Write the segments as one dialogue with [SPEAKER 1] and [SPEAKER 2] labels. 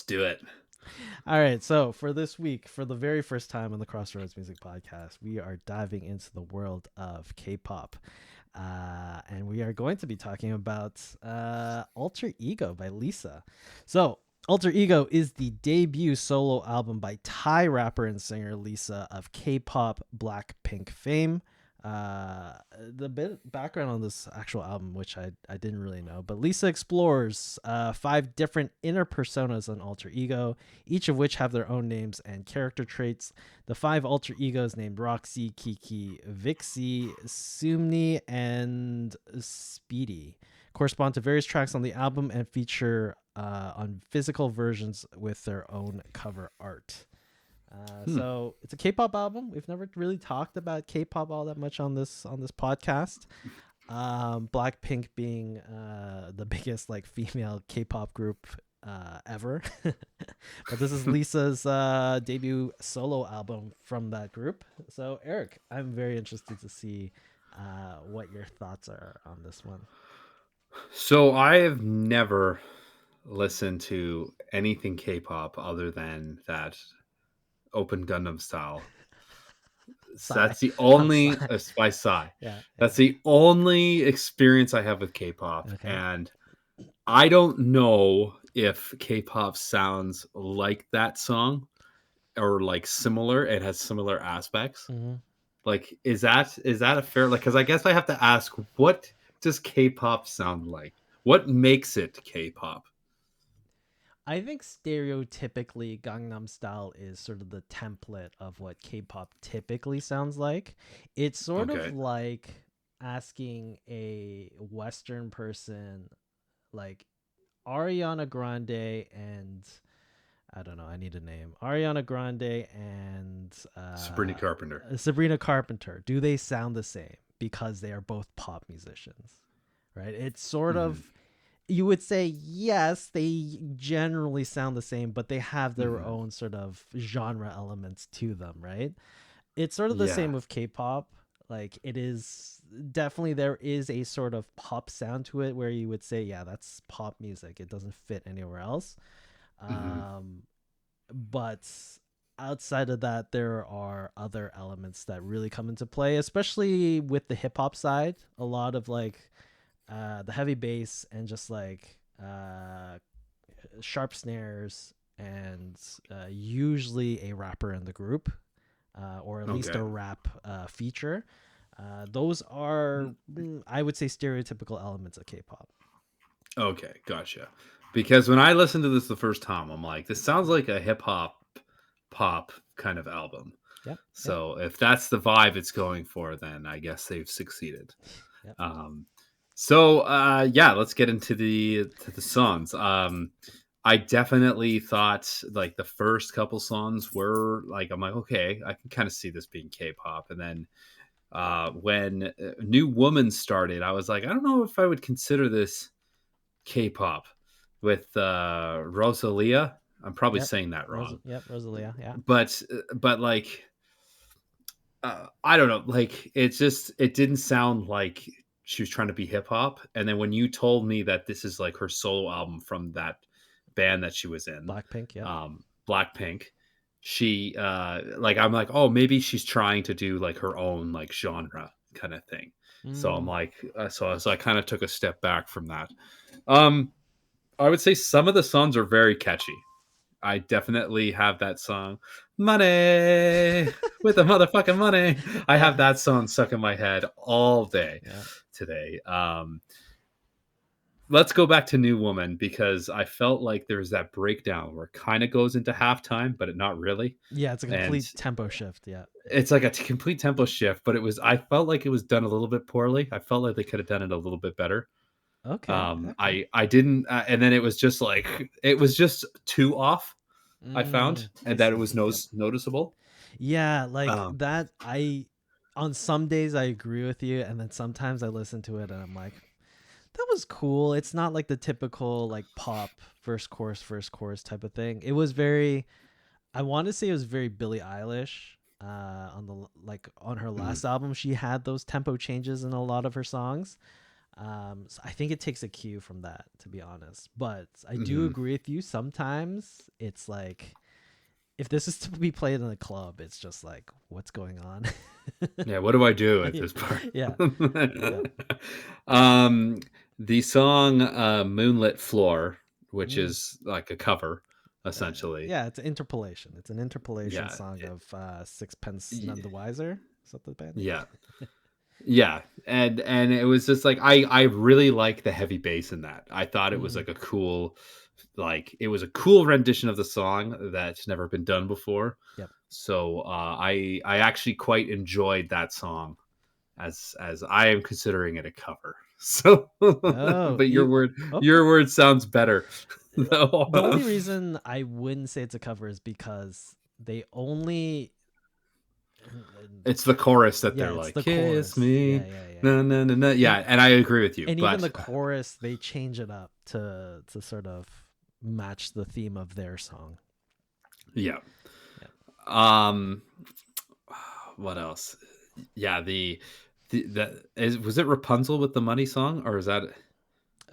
[SPEAKER 1] Let's do it.
[SPEAKER 2] All right, so for this week, for the very first time on the Crossroads Music Podcast, we are diving into the world of K-pop, and we are going to be talking about "Alter Ego" by Lisa. So, "Alter Ego" is the debut solo album by Thai rapper and singer Lisa of K-pop Blackpink fame. The background on this actual album, which I didn't really know, but Lisa explores 5 different inner personas on Alter Ego, each of which have their own names and character traits. The 5 alter egos named Roxy, Kiki, Vixie, Sumni, and Speedy correspond to various tracks on the album and feature on physical versions with their own cover art. So it's a K-pop album. We've never really talked about K-pop all that much on this podcast. Blackpink being the biggest like female K-pop group ever, but this is Lisa's debut solo album from that group. So Eric, I'm very interested to see what your thoughts are on this one.
[SPEAKER 1] So I have never listened to anything K-pop other than that Open Gundam style. So
[SPEAKER 2] Sigh,
[SPEAKER 1] that's the
[SPEAKER 2] I'm
[SPEAKER 1] only
[SPEAKER 2] sorry.
[SPEAKER 1] by Psy.
[SPEAKER 2] Yeah,
[SPEAKER 1] That's
[SPEAKER 2] yeah.
[SPEAKER 1] the only experience I have with K-pop,
[SPEAKER 2] Okay.
[SPEAKER 1] and I don't know if K-pop sounds like that song or like similar. It has similar aspects.
[SPEAKER 2] Mm-hmm.
[SPEAKER 1] Like, is that a fair, like, because I guess I have to ask, what does K-pop sound like? What makes it K-pop?
[SPEAKER 2] I think stereotypically Gangnam Style is sort of the template of what K-pop typically sounds like. It's sort of
[SPEAKER 1] Okay.
[SPEAKER 2] like asking a Western person like Ariana Grande and I don't know, I need a name. Ariana Grande and
[SPEAKER 1] Sabrina Carpenter.
[SPEAKER 2] Sabrina Carpenter. Do they sound the same? Because they are both pop musicians, right? It's sort
[SPEAKER 1] Hmm.
[SPEAKER 2] of, you would say yes, they generally sound the same, but they have their
[SPEAKER 1] Hmm.
[SPEAKER 2] own sort of genre elements to them, right? It's sort of the
[SPEAKER 1] Yeah.
[SPEAKER 2] same with K-pop. Like it is definitely, there is a sort of pop sound to it where you would say, yeah, that's pop music. It doesn't fit anywhere else.
[SPEAKER 1] Hmm.
[SPEAKER 2] Um, but outside of that, there are other elements that really come into play, especially with the hip hop side. A lot of like the heavy bass and just like sharp snares and usually a rapper in the group or at least
[SPEAKER 1] Okay.
[SPEAKER 2] a rap feature. Those are, I would say, stereotypical elements of K-pop.
[SPEAKER 1] Okay, gotcha. Because when I listened to this the first time, I'm like, this sounds like a hip hop pop kind of album.
[SPEAKER 2] Yep, yep,
[SPEAKER 1] So if that's the vibe it's going for, then I guess they've succeeded.
[SPEAKER 2] yep.
[SPEAKER 1] Um, so yeah, let's get into the songs. I definitely thought like the first couple songs were like, I'm like, okay, I can kind of see this being K-pop, and then when New Woman started, I was like, I don't know if I would consider this K-pop with Rosalia. I'm probably
[SPEAKER 2] Yep.
[SPEAKER 1] saying that wrong,
[SPEAKER 2] Yep, Rosalia. Yeah.
[SPEAKER 1] but like I don't know, like it didn't sound like she was trying to be hip hop. And then when you told me that this is like her solo album from that band that she was in,
[SPEAKER 2] Blackpink. Yep.
[SPEAKER 1] Blackpink, she like I'm like, oh, maybe she's trying to do like her own like genre kind of thing. So I'm
[SPEAKER 2] Mm,
[SPEAKER 1] like, so I kind of took a step back from that. Um, I would say some of the songs are very catchy. I definitely have that song, Money with the motherfucking money. I have
[SPEAKER 2] yeah.
[SPEAKER 1] that song stuck in my head all day
[SPEAKER 2] Yeah.
[SPEAKER 1] today. Let's go back to New Woman because I felt like there's that breakdown where it kind of goes into halftime, but not really.
[SPEAKER 2] Yeah. It's a
[SPEAKER 1] And
[SPEAKER 2] complete tempo shift. Yeah.
[SPEAKER 1] it's like a complete tempo shift, but I felt like it was done a little bit poorly. I felt like they could have done it a little bit better.
[SPEAKER 2] Okay. Okay.
[SPEAKER 1] I didn't, and then it was just like, it was just too off. I found,
[SPEAKER 2] I
[SPEAKER 1] and that it
[SPEAKER 2] see.
[SPEAKER 1] was
[SPEAKER 2] Yep.
[SPEAKER 1] noticeable.
[SPEAKER 2] Yeah. Like
[SPEAKER 1] Um,
[SPEAKER 2] that. On some days I agree with you. And then sometimes I listen to it and I'm like, that was cool. It's not like the typical like pop first chorus type of thing. It was very, I want to say it was very Billie Eilish. On the like on her
[SPEAKER 1] mhm.
[SPEAKER 2] last album, she had those tempo changes in a lot of her songs. So I think it takes a cue from that, to be honest. But I do
[SPEAKER 1] Mhm.
[SPEAKER 2] agree with you. Sometimes it's like, if this is to be played in a club, it's just like, what's going on?
[SPEAKER 1] Yeah, what do I do at this part?
[SPEAKER 2] Yeah, yeah.
[SPEAKER 1] um, the song "Moonlit Floor," which
[SPEAKER 2] Mm.
[SPEAKER 1] is like a cover, essentially.
[SPEAKER 2] Yeah, it's an interpolation. It's an interpolation
[SPEAKER 1] Yeah,
[SPEAKER 2] song of Sixpence
[SPEAKER 1] y-
[SPEAKER 2] None the Wiser. Is that the band name?
[SPEAKER 1] yeah, yeah, and it was just like I really like the heavy bass in that. I thought it was
[SPEAKER 2] Mm,
[SPEAKER 1] like a cool, like it was a cool rendition of the song that's never been done before.
[SPEAKER 2] yep.
[SPEAKER 1] So I actually quite enjoyed that song as I am considering it a cover. So,
[SPEAKER 2] Oh,
[SPEAKER 1] but
[SPEAKER 2] you okay?
[SPEAKER 1] your word sounds better. No,
[SPEAKER 2] The only reason I wouldn't say it's a cover is because they only
[SPEAKER 1] it's the chorus that
[SPEAKER 2] yeah,
[SPEAKER 1] they're
[SPEAKER 2] it's
[SPEAKER 1] like
[SPEAKER 2] the
[SPEAKER 1] "Kiss
[SPEAKER 2] chorus. Yeah,
[SPEAKER 1] me,"
[SPEAKER 2] yeah, yeah,
[SPEAKER 1] no,
[SPEAKER 2] yeah.
[SPEAKER 1] no, no, no.
[SPEAKER 2] And
[SPEAKER 1] Yeah, and I agree with you,
[SPEAKER 2] and even
[SPEAKER 1] but
[SPEAKER 2] the chorus, they change it up to sort of match the theme of their song.
[SPEAKER 1] yeah.
[SPEAKER 2] Yeah.
[SPEAKER 1] Um, what else? Yeah, the that is was it Rapunzel with the money song or is that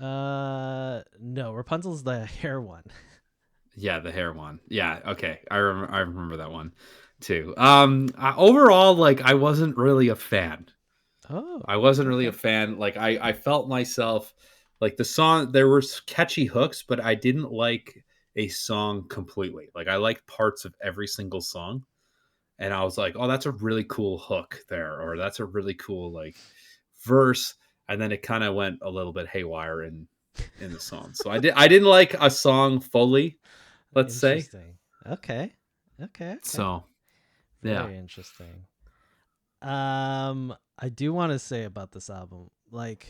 [SPEAKER 2] No, Rapunzel's the hair one.
[SPEAKER 1] yeah the hair one? Yeah, okay, I remember that one too. Overall, like I wasn't really a fan.
[SPEAKER 2] Oh,
[SPEAKER 1] I wasn't really a
[SPEAKER 2] okay.
[SPEAKER 1] fan. Like I felt myself like the song there were catchy hooks, but I didn't like a song completely. Like I liked parts of every single song. And I was like, "Oh, that's a really cool hook there," or "That's a really cool like verse." And then it kind of went a little bit haywire in the song. So I didn't like a song fully, let's say.
[SPEAKER 2] Interesting. Okay. Okay. Okay.
[SPEAKER 1] So yeah.
[SPEAKER 2] Very interesting. I do want to say about this album, like,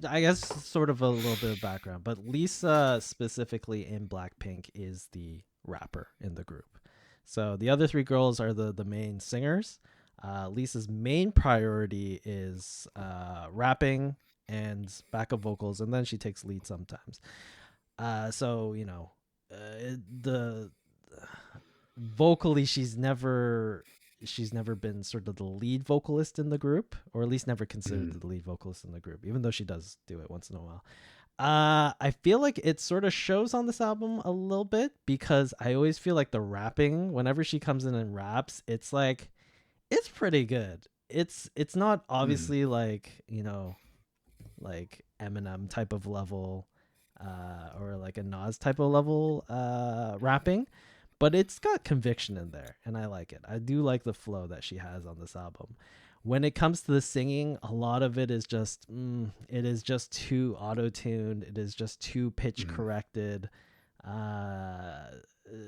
[SPEAKER 2] I guess sort of a little bit of background, but Lisa specifically in Blackpink is the rapper in the group. So the other three girls are the main singers. Lisa's main priority is rapping and backup vocals, and then she takes lead sometimes. So the vocally she's never been sort of the lead vocalist in the group, or at least never considered
[SPEAKER 1] Mhm.
[SPEAKER 2] the lead vocalist in the group, even though she does do it once in a while. I feel like it sort of shows on this album a little bit, because I always feel like the rapping, whenever she comes in and raps, it's like, it's pretty good. It's not
[SPEAKER 1] Mhm.
[SPEAKER 2] obviously like, like Eminem type of level, or like a Nas type of level rapping, but it's got conviction in there, and I like it. I do like the flow that she has on this album. When it comes to the singing, a lot of it is just it is just too auto-tuned. It is just too pitch
[SPEAKER 1] Mhm.
[SPEAKER 2] corrected.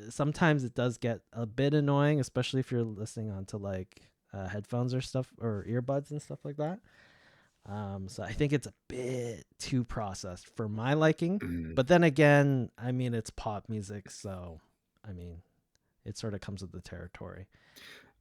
[SPEAKER 2] Sometimes it does get a bit annoying, especially if you're listening onto like headphones or stuff, or earbuds and stuff like that. So I think it's a bit too processed for my liking.
[SPEAKER 1] Mhm.
[SPEAKER 2] But then again, I mean, it's pop music, so I mean, it sort of comes with the territory.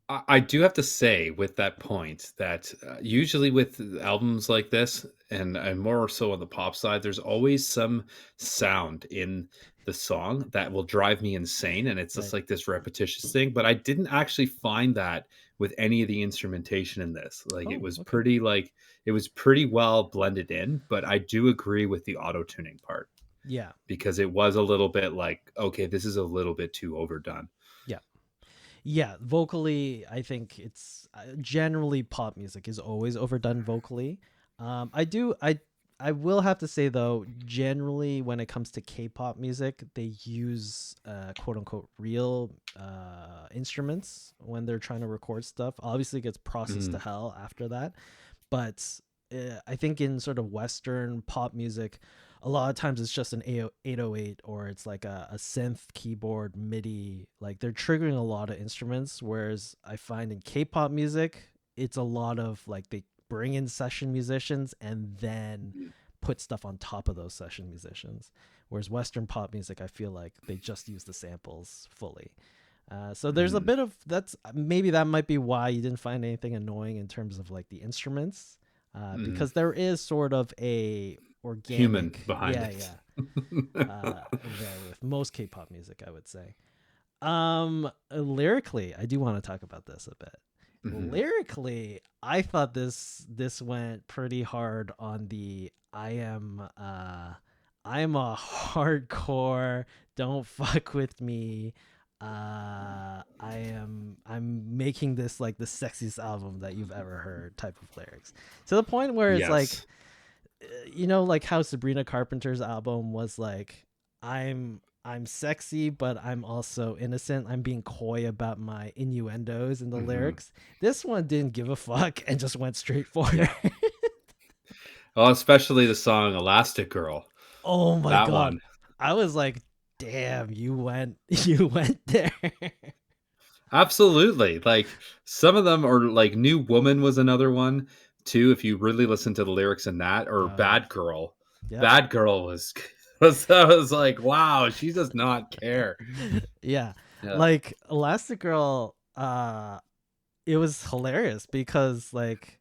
[SPEAKER 1] I do have to say with that point that usually with albums like this, and more so on the pop side, there's always some sound in the song that will drive me insane, and it's just
[SPEAKER 2] Right.
[SPEAKER 1] like this repetitious thing. But I didn't actually find that with any of the instrumentation in this. Like
[SPEAKER 2] Oh, okay.
[SPEAKER 1] it was pretty well blended in. But I do agree with the auto tuning part
[SPEAKER 2] Yeah.
[SPEAKER 1] because it was a little bit like, okay, this is a little bit too overdone.
[SPEAKER 2] Yeah. Yeah. Vocally, I think it's generally pop music is always overdone vocally. I will have to say though, generally when it comes to K-pop music, they use quote unquote real instruments when they're trying to record stuff. Obviously, it gets processed to
[SPEAKER 1] Mm,
[SPEAKER 2] hell after that, but I think in sort of Western pop music, a lot of times it's just an 808, or it's like a synth keyboard MIDI. Like they're triggering a lot of instruments, whereas I find in K-pop music, it's a lot of like they bring in session musicians and then
[SPEAKER 1] mm,
[SPEAKER 2] put stuff on top of those session musicians. Whereas Western pop music, I feel like they just use the samples fully. So there's a
[SPEAKER 1] mm,
[SPEAKER 2] bit of that's maybe that might be why you didn't find anything annoying in terms of like the instruments,
[SPEAKER 1] mm.
[SPEAKER 2] because there is sort of a
[SPEAKER 1] Human
[SPEAKER 2] organic,
[SPEAKER 1] behind
[SPEAKER 2] yeah,
[SPEAKER 1] it.
[SPEAKER 2] yeah, there with most K-pop music, I would say. Lyrically, I do want to talk about this a bit.
[SPEAKER 1] Hmm.
[SPEAKER 2] Lyrically, I thought this went pretty hard on the I'm a hardcore, don't fuck with me. I'm making this like the sexiest album that you've ever heard type of lyrics. To the point where it's like,
[SPEAKER 1] Yes.
[SPEAKER 2] like how Sabrina Carpenter's album was like, I'm sexy, but I'm also innocent. I'm being coy about my innuendos in the
[SPEAKER 1] Hmm.
[SPEAKER 2] lyrics. This one didn't give a fuck and just went straight for it.
[SPEAKER 1] Yeah. Oh, especially the song "Elastic Girl."
[SPEAKER 2] Oh my
[SPEAKER 1] That
[SPEAKER 2] god.
[SPEAKER 1] one.
[SPEAKER 2] I was like, damn, you went there.
[SPEAKER 1] Absolutely. Like some of them are like "New Woman" was another one too. If you really listen to the lyrics in that, or
[SPEAKER 2] Oh yeah.
[SPEAKER 1] "Bad Girl."
[SPEAKER 2] Yep.
[SPEAKER 1] "Bad Girl" was I was like, wow, she does not care.
[SPEAKER 2] Yeah.
[SPEAKER 1] Yeah.
[SPEAKER 2] Like Elastigirl, it was hilarious because like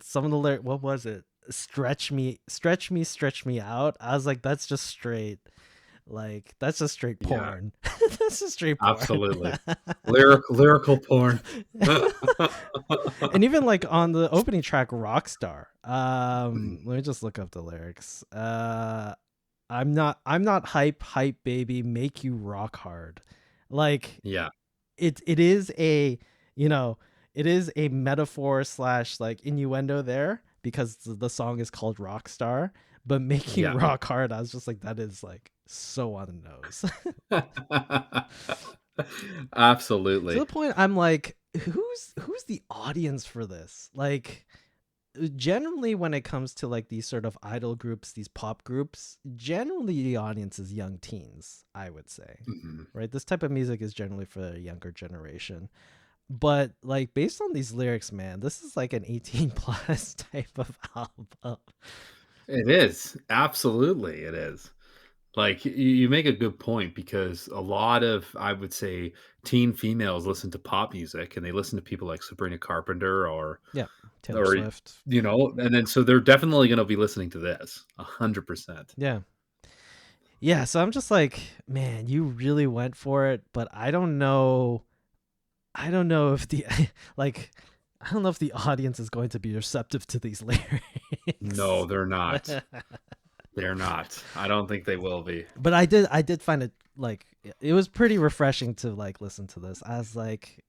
[SPEAKER 2] some of the what was it? Stretch me out. I was like, that's just straight, like that's just straight
[SPEAKER 1] Yeah.
[SPEAKER 2] porn. That's just straight porn.
[SPEAKER 1] Absolutely. Lyrical porn.
[SPEAKER 2] And even like on the opening track, Rockstar.
[SPEAKER 1] Mhm.
[SPEAKER 2] Let me just look up the lyrics. I'm not hype baby, make you rock hard. Like
[SPEAKER 1] Yeah.
[SPEAKER 2] it is a, you know, it is a metaphor slash like innuendo there because the song is called Rockstar, but make you
[SPEAKER 1] Yeah.
[SPEAKER 2] rock hard. I was just like, that is like so on the nose. To
[SPEAKER 1] Absolutely.
[SPEAKER 2] the point I'm like, who's the audience for this? Like generally when it comes to like these sort of idol groups, these pop groups, generally the audience is young teens, I would say.
[SPEAKER 1] Mhm.
[SPEAKER 2] Right? This type of music is generally for a younger generation. But like based on these lyrics, man, this is like an 18 plus type of album.
[SPEAKER 1] It is. Absolutely, it is. Like you make a good point because a lot of, I would say, teen females listen to pop music and they listen to people like Sabrina Carpenter
[SPEAKER 2] Yeah. Taylor
[SPEAKER 1] or
[SPEAKER 2] Swift.
[SPEAKER 1] and then so they're definitely going to be listening to this 100%.
[SPEAKER 2] Yeah. Yeah, so I'm just like, man, you really went for it, but I don't know if the like I don't know if the audience is going to be receptive to these
[SPEAKER 1] No,
[SPEAKER 2] lyrics.
[SPEAKER 1] they're not. They're not. I don't think they will be.
[SPEAKER 2] But I did find it like it was pretty refreshing to like listen to this. I was like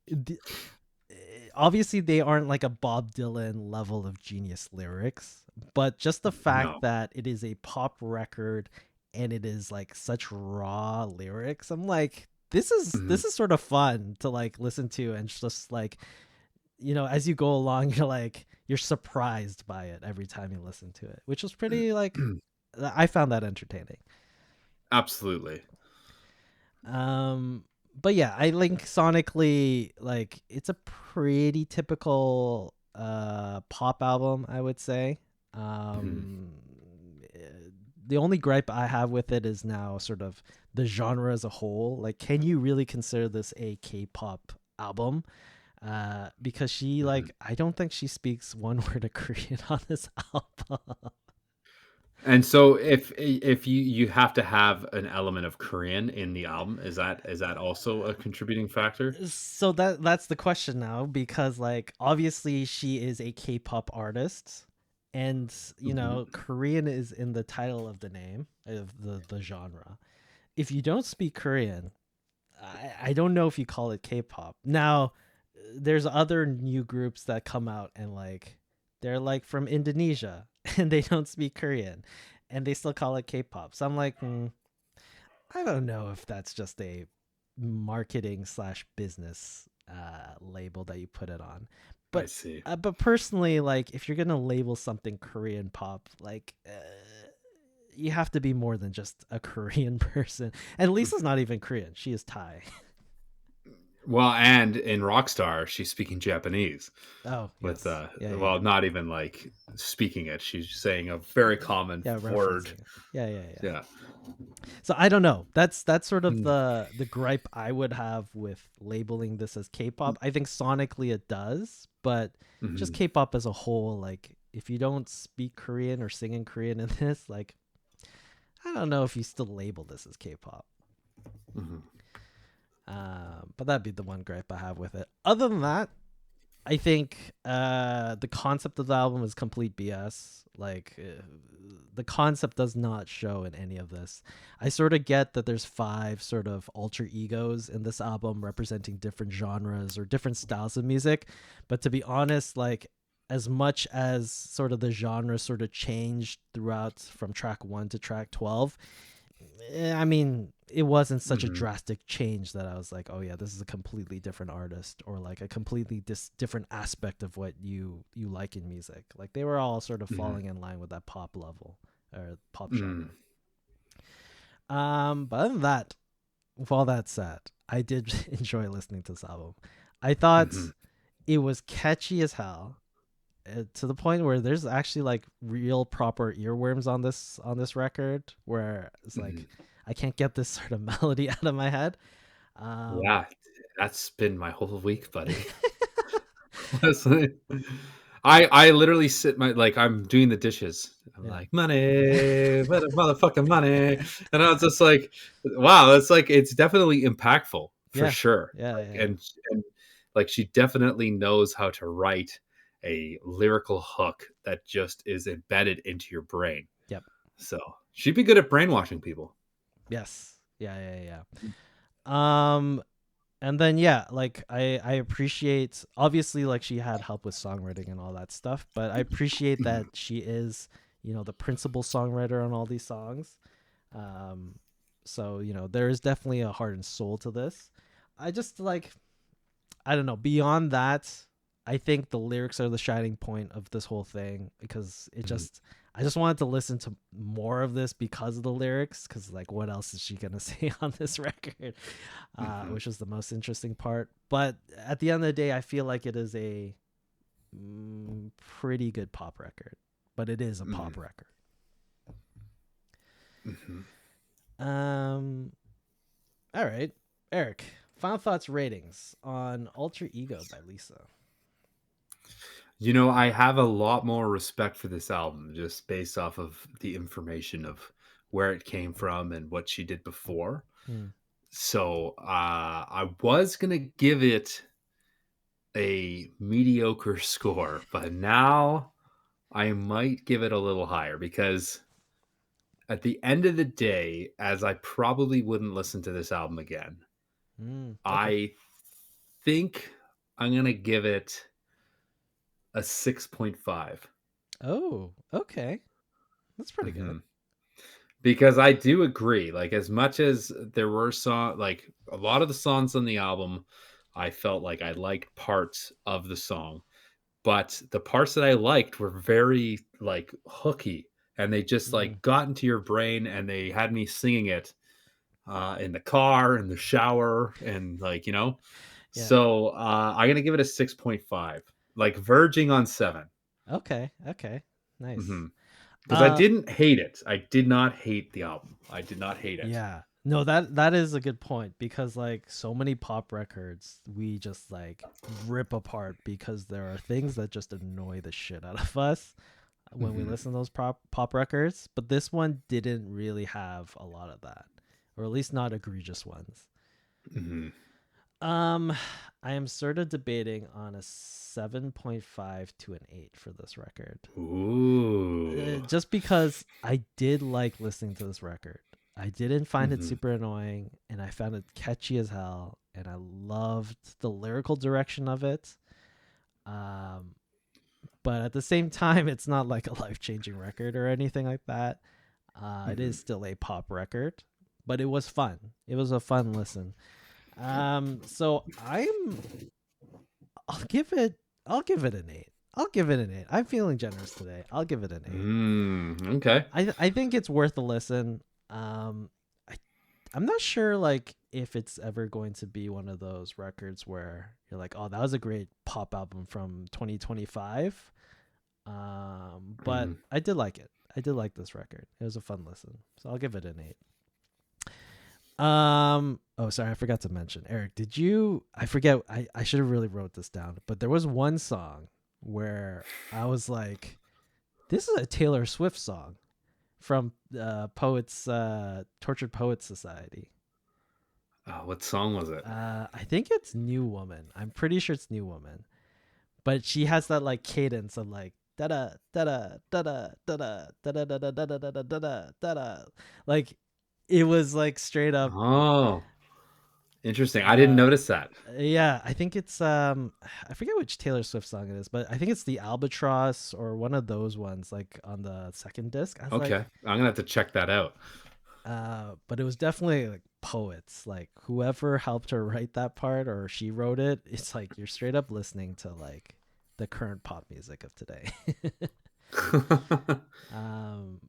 [SPEAKER 2] obviously they aren't like a Bob Dylan level of genius lyrics, but just the fact
[SPEAKER 1] No.
[SPEAKER 2] that it is a pop record and it is like such raw lyrics, I'm like
[SPEAKER 1] Mhm.
[SPEAKER 2] this is sort of fun to like listen to and just like, as you go along, you're surprised by it every time you listen to it, which was pretty like I found that entertaining.
[SPEAKER 1] Absolutely.
[SPEAKER 2] Um, but yeah, I think sonically, like it's a pretty typical pop album, I would say.
[SPEAKER 1] Mhm.
[SPEAKER 2] Um, eh, the only gripe I have with it is now sort of the genre as a whole. Like, can you really consider this a K-pop album? Because she
[SPEAKER 1] Mhm.
[SPEAKER 2] like I don't think she speaks one word of Korean on this album.
[SPEAKER 1] And so if you have to have an element of Korean in the album, is that also a contributing factor?
[SPEAKER 2] So that's the question now, because like obviously she is a K-pop artist, and
[SPEAKER 1] Mhm.
[SPEAKER 2] Korean is in the title of the name of the genre. If you don't speak Korean, I don't know if you call it K-pop. Now there's other new groups that come out and like they're like from Indonesia and they don't speak Korean and they still call it K-pop. So I'm like, I don't know if that's just a marketing slash business label that you put it on.
[SPEAKER 1] I
[SPEAKER 2] But
[SPEAKER 1] see.
[SPEAKER 2] but personally, like if you're gonna label something Korean pop, like you have to be more than just a Korean person. And Lisa's not even Korean; she is Thai.
[SPEAKER 1] Well, and in Rockstar, she's speaking Japanese
[SPEAKER 2] Oh
[SPEAKER 1] with,
[SPEAKER 2] yes, yeah, yeah,
[SPEAKER 1] well, not even like speaking it. She's saying a very common
[SPEAKER 2] yeah,
[SPEAKER 1] word.
[SPEAKER 2] referencing. Yeah, yeah, yeah.
[SPEAKER 1] Yeah.
[SPEAKER 2] So I don't know. That's sort of
[SPEAKER 1] Mm.
[SPEAKER 2] the gripe I would have with labeling this as K-pop. I think sonically it does, but just
[SPEAKER 1] Mhm.
[SPEAKER 2] K-pop as a whole, like if you don't speak Korean or sing in Korean in this, like I don't know if you still label this as K-pop.
[SPEAKER 1] Mhm.
[SPEAKER 2] But that'd be the one gripe I have with it. Other than that, I think the concept of the album is complete BS. Like the concept does not show in any of this. I sort of get that there's 5 sort of alter egos in this album representing different genres or different styles of music, but to be honest, like as much as sort of the genre sort of changed throughout from track 1 to track 12, I mean, it wasn't such a
[SPEAKER 1] Hmm.
[SPEAKER 2] drastic change that I was like, oh yeah, this is a completely different artist or like a completely different aspect of what you like in music. Like they were all sort of
[SPEAKER 1] Hmm.
[SPEAKER 2] falling in line with that pop level or pop
[SPEAKER 1] Hmm.
[SPEAKER 2] genre. But other than that, with all that said, I did enjoy listening to this album. I
[SPEAKER 1] Hmm.
[SPEAKER 2] thought it was catchy as hell, to the point where there's actually like real proper earworms on this record where it's
[SPEAKER 1] Hmm.
[SPEAKER 2] like I can't get this sort of melody out of my head. Um,
[SPEAKER 1] Yeah, that's been my whole week, buddy. Honestly. I literally sit my like I'm doing the dishes. I'm
[SPEAKER 2] yeah,
[SPEAKER 1] like, money, motherfucking money. And I was just like, wow, it's like it's definitely impactful for
[SPEAKER 2] yeah,
[SPEAKER 1] sure.
[SPEAKER 2] yeah,
[SPEAKER 1] Like
[SPEAKER 2] yeah.
[SPEAKER 1] and like she definitely knows how to write a lyrical hook that just is embedded into your brain.
[SPEAKER 2] Yep.
[SPEAKER 1] So she'd be good at brainwashing people.
[SPEAKER 2] Yes. Yeah, yeah, yeah. And then yeah, like I appreciate, obviously like she had help with songwriting and all that stuff, but I appreciate
[SPEAKER 1] Mhm.
[SPEAKER 2] that she is, the principal songwriter on all these songs. Um, so there is definitely a heart and soul to this. I just like, I don't know. Beyond that, I think the lyrics are the shining point of this whole thing because
[SPEAKER 1] Mhm.
[SPEAKER 2] I just wanted to listen to more of this because of the lyrics. Because like, what else is she gonna say on this record?
[SPEAKER 1] Mhm.
[SPEAKER 2] Which is the most interesting part. But at the end of the day, I feel like it is a pretty good pop record. But it is a
[SPEAKER 1] Mhm.
[SPEAKER 2] pop record.
[SPEAKER 1] Mhm.
[SPEAKER 2] Um, all right, Eric. Final thoughts, ratings on Alter Ego by Lisa.
[SPEAKER 1] I have a lot more respect for this album just based off of the information of where it came from and what she did before.
[SPEAKER 2] Hmm.
[SPEAKER 1] So I was gonna give it a mediocre score, but now I might give it a little higher because at the end of the day, as I probably wouldn't listen to this album again,
[SPEAKER 2] Okay.
[SPEAKER 1] I think I'm gonna give it a 6.5.
[SPEAKER 2] Oh, okay. That's pretty good.
[SPEAKER 1] Mhm. Because I do agree, like, as much as there were like, a lot of the songs on the album, I felt like I liked parts of the song, but the parts that I liked were very, like, hooky, and they just,
[SPEAKER 2] Mm,
[SPEAKER 1] like, got into your brain, and they had me singing it, in the car, in the shower, and, like,
[SPEAKER 2] yeah.
[SPEAKER 1] So, I'm gonna give it a 6.5, like, verging on 7.
[SPEAKER 2] Okay. Okay. Nice.
[SPEAKER 1] Mhm. 'Cause I
[SPEAKER 2] Uh
[SPEAKER 1] didn't hate it. I did not hate the album. I did not hate it.
[SPEAKER 2] yeah. No, that is a good point because like so many pop records we just like rip apart because there are things that just annoy the shit out of us when we
[SPEAKER 1] Mhm.
[SPEAKER 2] listen to those pop records, but this one didn't really have a lot of that, or at least not egregious ones.
[SPEAKER 1] Mhm.
[SPEAKER 2] Um I am sort of debating on a 7.5 to an 8 for this record.
[SPEAKER 1] Ooh.
[SPEAKER 2] Just because I did like listening to this record. I didn't find it
[SPEAKER 1] Mhm.
[SPEAKER 2] super annoying and I found it catchy as hell and I loved the lyrical direction of it. Um, but at the same time, it's not like a life changing record or anything like that. It is
[SPEAKER 1] Mhm.
[SPEAKER 2] still a pop record, but it was fun. It was a fun listen. So I'll give it, I'll give it an 8. I'll give it an 8. I'm feeling generous today. I'll give it an 8.
[SPEAKER 1] Okay.
[SPEAKER 2] I think it's worth a listen. Um, I I'm not sure like if it's ever going to be one of those records where you're like, oh, that was a great pop album from 2025. But
[SPEAKER 1] Mhm.
[SPEAKER 2] I did like it. I did like this record. It was a fun listen, so I'll give it an 8. Oh, sorry, I forgot to mention, Eric. Did you? I forget. I should have really wrote this down, but there was one song where I was like, this is a Taylor Swift song from Poets Tortured Poets Society.
[SPEAKER 1] What song was it?
[SPEAKER 2] I think it's New Woman. I'm pretty sure it's New Woman. but she has that like cadence of like da da da da da da da da da da da da da da da da da da. Like it was like straight up.
[SPEAKER 1] Oh, interesting. I didn't
[SPEAKER 2] Uh,
[SPEAKER 1] notice that.
[SPEAKER 2] yeah, I think it's I forget which Taylor Swift song it is, but I think it's the Albatross or one of those ones, like on the second disc. I was
[SPEAKER 1] Okay,
[SPEAKER 2] like,
[SPEAKER 1] I'm gonna have to check that out.
[SPEAKER 2] but it was definitely like poets, like whoever helped her write that part or she wrote it. It's like you're straight up listening to like the current pop music of today. um,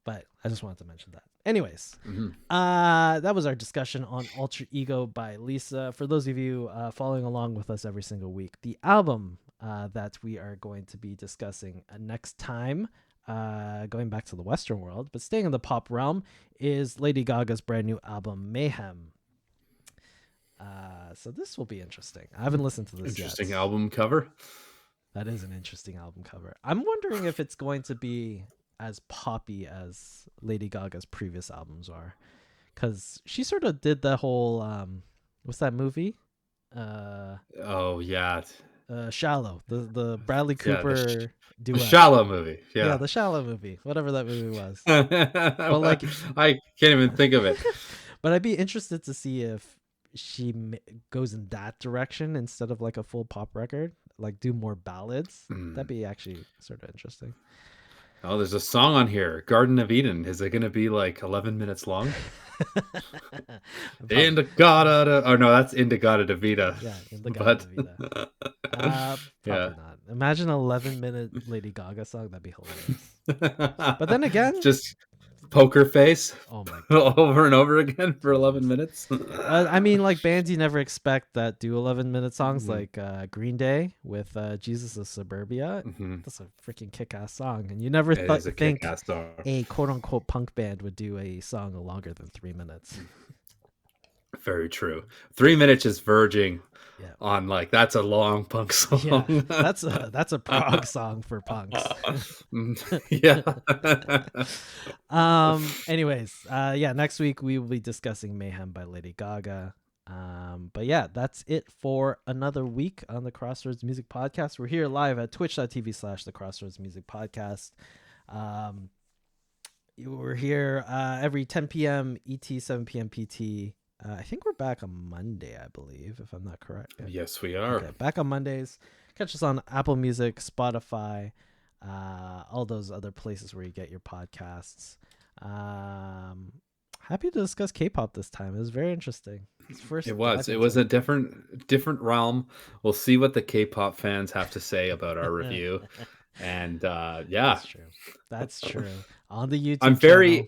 [SPEAKER 2] but I just wanted to mention that. Anyways,
[SPEAKER 1] Mhm.
[SPEAKER 2] that was our discussion on Alter Ego by Lisa. For those of you following along with us every single week, the album that we are going to be discussing next time, going back to the Western world, but staying in the pop realm, is Lady Gaga's brand new album, Mayhem. So this will be interesting. I haven't listened to this yet.
[SPEAKER 1] Interesting album cover.
[SPEAKER 2] That is an interesting album cover. I'm wondering if it's going to be as poppy as Lady Gaga's previous albums are, because she sort of did the whole what's that movie?
[SPEAKER 1] Oh yeah,
[SPEAKER 2] Shallow, the Bradley
[SPEAKER 1] yeah.
[SPEAKER 2] Cooper
[SPEAKER 1] The
[SPEAKER 2] duet.
[SPEAKER 1] Shallow movie.
[SPEAKER 2] Yeah,
[SPEAKER 1] Yeah.
[SPEAKER 2] the Shallow movie, whatever that movie was. But like,
[SPEAKER 1] I can't even think of it.
[SPEAKER 2] but I'd be interested to see if she goes in that direction instead of like a full pop record, like do more ballads. That'd
[SPEAKER 1] Mm.
[SPEAKER 2] be actually sort of interesting.
[SPEAKER 1] Oh, there's a song on here, Garden of Eden. Is it going to be like 11 minutes long?
[SPEAKER 2] Probably,
[SPEAKER 1] Indigada. Oh no, that's Indigada de Vida.
[SPEAKER 2] yeah, in the Gada
[SPEAKER 1] But
[SPEAKER 2] Vida.
[SPEAKER 1] yeah.
[SPEAKER 2] Probably not. Imagine an 11-minute Lady Gaga song. That'd be hilarious. But then again,
[SPEAKER 1] Just poker face
[SPEAKER 2] oh my god.
[SPEAKER 1] over and over again for 11
[SPEAKER 2] Jeez.
[SPEAKER 1] minutes.
[SPEAKER 2] I mean, like bands you never expect that do 11-minute songs,
[SPEAKER 1] Mhm.
[SPEAKER 2] like Green Day with Jesus of Suburbia.
[SPEAKER 1] Mhm.
[SPEAKER 2] That's a freaking kick-ass song, and you never
[SPEAKER 1] It is a
[SPEAKER 2] think
[SPEAKER 1] kick-ass song.
[SPEAKER 2] a quote-unquote punk band would do a song longer than 3 minutes.
[SPEAKER 1] Very true. 3 minutes is verging
[SPEAKER 2] Yeah,
[SPEAKER 1] on like that's a long punk song.
[SPEAKER 2] yeah, that's a prog song for punks.
[SPEAKER 1] Yeah.
[SPEAKER 2] Anyways, yeah, next week we will be discussing Mayhem by Lady Gaga. But yeah, that's it for another week on the Crossroads Music Podcast. We're here live at twitch.tv/the Crossroads Music Podcast. We're here every 10 p.m. ET, 7 p.m. PT. I think we're back on Monday, I believe, if I'm not correct.
[SPEAKER 1] Yes, we are.
[SPEAKER 2] Okay, back on Mondays. Catch us on Apple Music, Spotify, all those other places where you get your podcasts. Happy to discuss K-pop this time. It was very interesting.
[SPEAKER 1] It was a different realm. We'll see what the K-pop fans have to say about our review. And yeah,
[SPEAKER 2] that's true. On the YouTube
[SPEAKER 1] I'm
[SPEAKER 2] channel.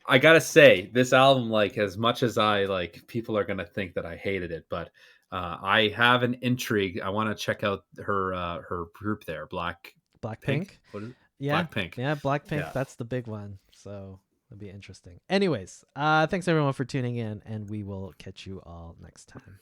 [SPEAKER 1] I gotta say, this album, like, as much as I like, people are gonna think that I hated it, but I have an intrigue. I want to check out her group there,
[SPEAKER 2] Blackpink.
[SPEAKER 1] What is it?
[SPEAKER 2] Yeah,
[SPEAKER 1] Blackpink.
[SPEAKER 2] yeah, Blackpink.
[SPEAKER 1] Yeah.
[SPEAKER 2] That's the big one. So it'll be interesting. Anyways, thanks everyone for tuning in, and we will catch you all next time.